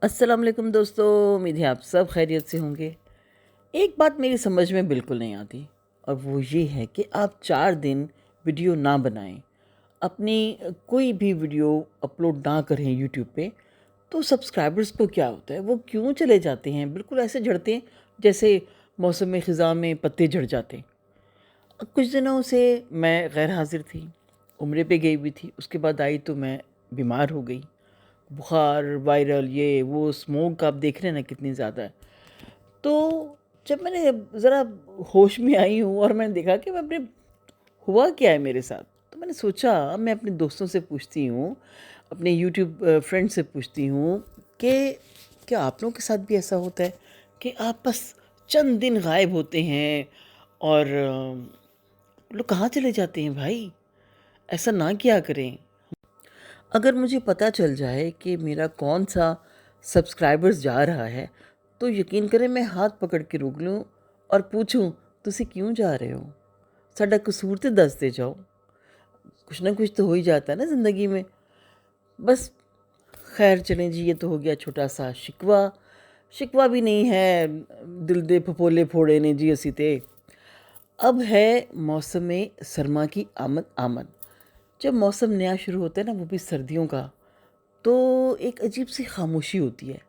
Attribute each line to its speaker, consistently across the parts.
Speaker 1: अस्सलाम वालेकुम दोस्तों, उम्मीद है आप सब खैरियत से होंगे। एक बात मेरी समझ में बिल्कुल नहीं आती और वो ये है कि आप 4 दिन वीडियो ना बनाएं, अपनी कोई भी वीडियो अपलोड ना करें यूट्यूब पे, तो सब्सक्राइबर्स को क्या होता है, वो क्यों चले जाते हैं? बिल्कुल ऐसे झड़ते हैं जैसे मौसम ख़िज़ा में पत्ते झड़ जाते हैं। कुछ दिनों से मैं गैर हाज़िर थी, उम्रे पे गई हुई थी, उसके बाद आई तो मैं बीमार हो गई। बुखार, वायरल, ये वो स्मोक आप देख रहे हैं ना कितनी ज़्यादा है। तो जब मैंने ज़रा होश में आई हूँ और मैंने देखा कि मैं अपने हुआ क्या है मेरे साथ, तो मैंने सोचा मैं अपने दोस्तों से पूछती हूँ, अपने यूट्यूब फ्रेंड से पूछती हूँ कि क्या आप लोगों के साथ भी ऐसा होता है कि आप बस चंद दिन गायब होते हैं और लोग कहाँ चले जाते हैं भाई? ऐसा ना किया करें। अगर मुझे पता चल जाए कि मेरा कौन-सा सब्सक्राइबर्स जा रहा है, तो यकीन करें मैं हाथ पकड़ के रोक लूँ और पूछूँ, "तुसी क्यों जा रहे हो? साडा कसूर ते दस दे जाओ।" कुछ ना कुछ तो हो ही जाता है ना ज़िंदगी में। बस खैर चलें जी, ये तो हो गया छोटा-सा शिकवा। शिकवा भी नहीं है, दिल दे फफोले फोड़े ने जी असी ते। अब है मौसम सरमा की आमद। जब मौसम नया शुरू होता है ना, वो भी सर्दियों का, तो एक अजीब सी खामोशी होती है।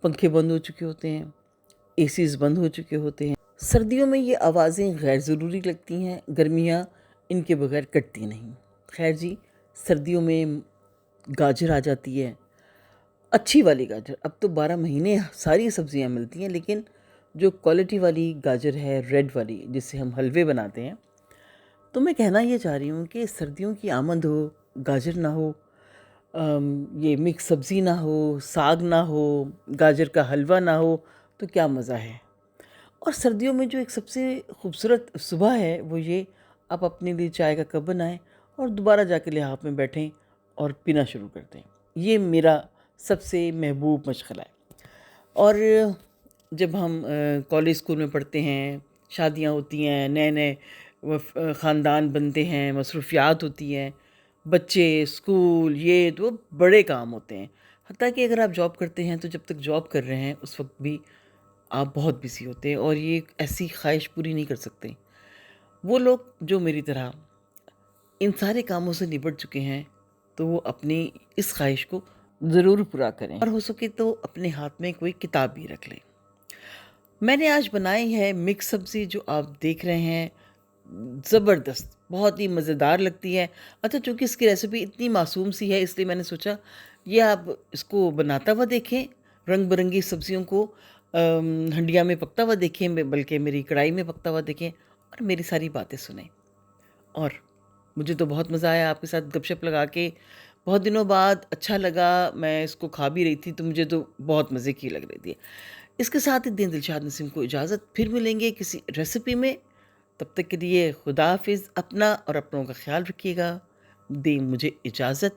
Speaker 1: पंखे बंद हो चुके होते हैं, एसीज़ बंद हो चुके होते हैं। सर्दियों में ये आवाज़ें गैर ज़रूरी लगती हैं, गर्मियाँ इनके बगैर कटती नहीं। खैर जी, सर्दियों में गाजर आ जाती है, अच्छी वाली गाजर। अब तो 12 महीने सारी सब्जियां मिलती हैं, लेकिन जो क्वालिटी वाली गाजर है, रेड वाली, जिससे हम हलवे बनाते हैं, तो मैं कहना ये चाह रही हूँ कि सर्दियों की आमद हो, गाजर ना हो, ये मिक्स सब्ज़ी ना हो, साग ना हो, गाजर का हलवा ना हो, तो क्या मज़ा है। और सर्दियों में जो एक सबसे खूबसूरत सुबह है, वो ये आप अपने लिए चाय का कप बनाएं और दोबारा जाके लिहाफ में बैठें और पीना शुरू कर दें। ये मेरा सबसे महबूब मशगला है। और जब हम कॉलेज स्कूल में पढ़ते हैं, शादियाँ होती हैं, नए-नए ख़ानदान बनते हैं, मसरूफ़ियात होती हैं, बच्चे, स्कूल, ये तो बड़े काम होते हैं। हत्ता कि अगर आप जॉब करते हैं, तो जब तक जॉब कर रहे हैं, उस वक़्त भी आप बहुत बिज़ी होते हैं और ये एक ऐसी ख़्वाहिश पूरी नहीं कर सकते। वो लोग जो मेरी तरह इन सारे कामों से निपट चुके हैं, तो वो अपनी इस ख़्वाहिश को ज़रूर पूरा करें और हो सके तो अपने हाथ में कोई किताब भी रख लें। मैंने आज बनाई है मिक्स सब्ज़ी, जो आप देख रहे हैं, ज़बरदस्त, बहुत ही मज़ेदार लगती है। अच्छा, चूँकि इसकी रेसिपी इतनी मासूम सी है, इसलिए मैंने सोचा ये आप इसको बनाता हुआ देखें, रंग-बिरंगी सब्ज़ियों को हंडिया में पकता हुआ देखें, बल्कि मेरी कढ़ाई में पकता हुआ देखें और मेरी सारी बातें सुनें। और मुझे तो बहुत मज़ा आया आपके साथ गपशप लगा के, बहुत दिनों बाद अच्छा लगा। मैं इसको खा भी रही थी, तो मुझे तो बहुत मज़े की लग रही थी। इसके साथ ही दिन दिलशाद नसीम को इजाज़त, फिर मिलेंगे किसी रेसिपी में। तब तक के लिए खुदा हाफिज़। अपना और अपनों का ख्याल रखिएगा। दें मुझे इजाज़त,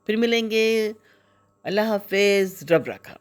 Speaker 1: फिर मिलेंगे। अल्लाह हाफिज़, रब राखा।